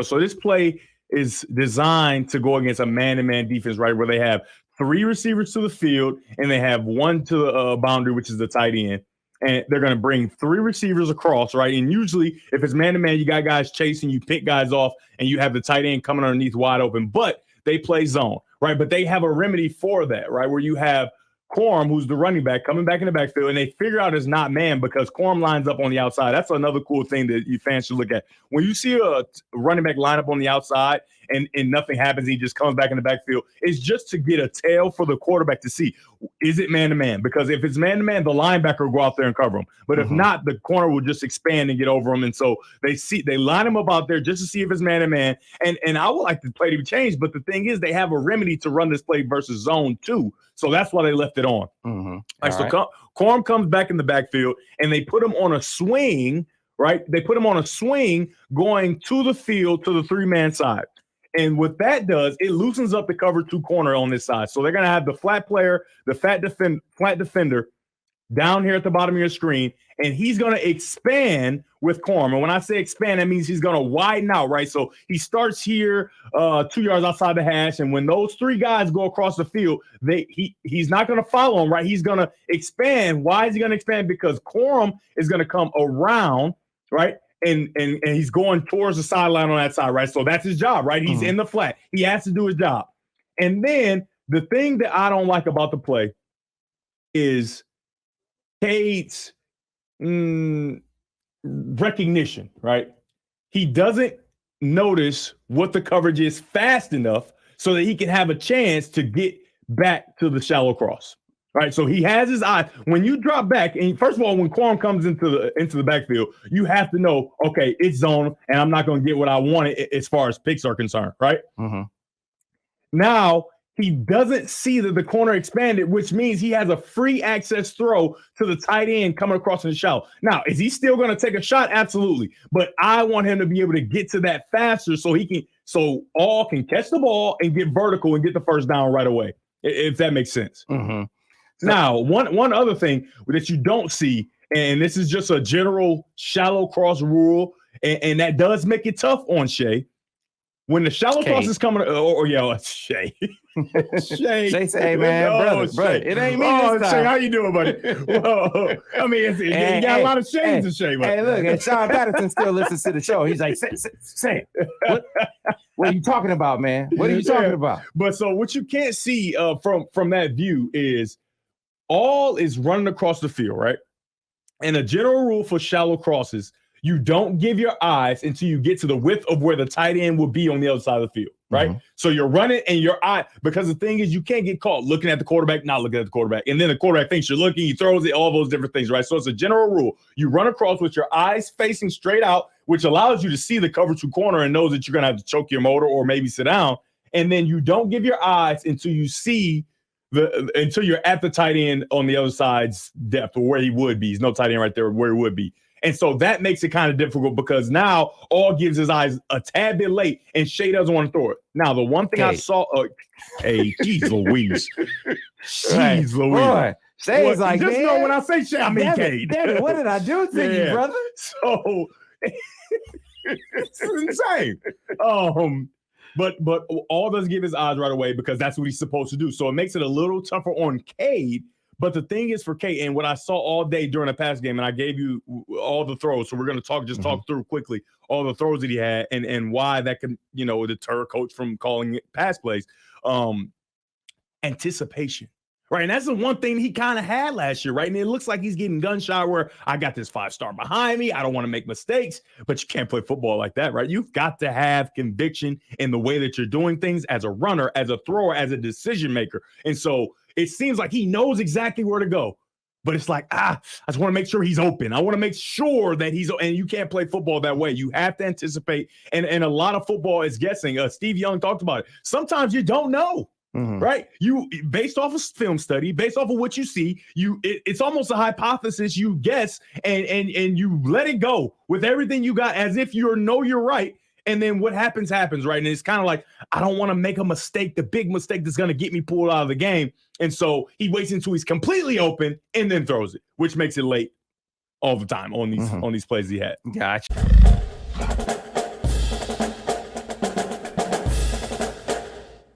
So this play is designed to go against a man-to-man defense, right, where they have 3 receivers to the field and they have 1 to the boundary, which is the tight end. And they're going to bring 3 receivers across, right? And usually if it's man-to-man, you got guys chasing, you pick guys off, and you have the tight end coming underneath wide open. But they play zone, right? But they have a remedy for that, right, where you have Quorum, who's the running back, coming back in the backfield, and they figure out it's not man because Quorum lines up on the outside. That's another cool thing that you fans should look at. When you see a running back line up on the outside and nothing happens, he just comes back in the backfield, it's just to get a tail for the quarterback to see, is it man-to-man? Because if it's man-to-man, the linebacker will go out there and cover him. But if not, the corner will just expand and get over him. And so they line him up out there just to see if it's man-to-man. And I would like the play to be changed, but the thing is they have a remedy to run this play versus zone too. So that's why they left it on. Quorum comes back in the backfield, and they put him on a swing, right? They put him on a swing going to the field to the 3-man side. And what that does, it loosens up the cover 2 corner on this side. So they're going to have the flat player, the flat defender down here at the bottom of your screen, and he's going to expand with Quorum. And when I say expand, that means he's going to widen out, right? So he starts here 2 yards outside the hash, and when those 3 guys go across the field, he's not going to follow him, right? He's going to expand. Why is he going to expand? Because Quorum is going to come around, right? And he's going towards the sideline on that side, right? So that's his job, right? He's in the flat. He has to do his job. And then the thing that I don't like about the play is Cade's recognition, right? He doesn't notice what the coverage is fast enough so that he can have a chance to get back to the shallow cross, right? So he has his eye. When you drop back, and first of all, when Quorum comes into the backfield, you have to know, okay, it's zone, and I'm not going to get what I wanted as far as picks are concerned, right? Now, he doesn't see that the corner expanded, which means he has a free access throw to the tight end coming across in the shallow. Now, is he still going to take a shot? Absolutely. But I want him to be able to get to that faster so all can catch the ball and get vertical and get the first down right away, if that makes sense. Now, one other thing that you don't see, and this is just a general shallow cross rule, and that does make it tough on Shea. When the shallow cross is coming, Shay. Shay say, hey, man, brother, it ain't me this time. Shay, how you doing, buddy? Well, I mean, you got a lot of shades in Shay. Hey, look, and Sean Patterson still listens to the show. He's like, say what are you talking about, man? What are you talking about? But so what you can't see from that view is all is running across the field, right? And a general rule for shallow crosses, you don't give your eyes until you get to the width of where the tight end will be on the other side of the field, right? So you're running and your eye, because the thing is you can't get caught looking at the quarterback, not looking at the quarterback. And then the quarterback thinks you're looking, he throws it, all those different things, right? So it's a general rule. You run across with your eyes facing straight out, which allows you to see the cover 2 corner and knows that you're going to have to choke your motor or maybe sit down. And then you don't give your eyes until you see until you're at the tight end on the other side's depth or where he would be. There's no tight end right there where he would be. And so that makes it kind of difficult because now all gives his eyes a tad bit late and Shea doesn't want to throw it. Now, the one thing I saw, geez Louise. Jeez Louise. Boy, Shay's like, just know when I say Shea, I mean Cade. Devin, what did I do to you, brother? So it's insane. But all does give his eyes right away because that's what he's supposed to do. So it makes it a little tougher on Cade. But the thing is for Cade, and what I saw all day during the pass game, and I gave you all the throws, so we're going to talk through quickly all the throws that he had and why that can, deter coach from calling it pass plays. Anticipation, right? And that's the one thing he kind of had last year, right? And it looks like he's getting gun shy where I got this 5-star behind me. I don't want to make mistakes, but you can't play football like that, right? You've got to have conviction in the way that you're doing things as a runner, as a thrower, as a decision maker. And so it seems like he knows exactly where to go, but it's like, I just want to make sure he's open. I want to make sure that and you can't play football that way. You have to anticipate. And a lot of football is guessing. Steve Young talked about it. Sometimes you don't know, right? You, based off of film study, based off of what you see, it's almost a hypothesis. You guess and you let it go with everything you got as if you're right. And then what happens, right? And it's kind of like, I don't want to make a mistake, the big mistake that's going to get me pulled out of the game. And so he waits until he's completely open and then throws it, which makes it late all the time on these plays he had. Gotcha.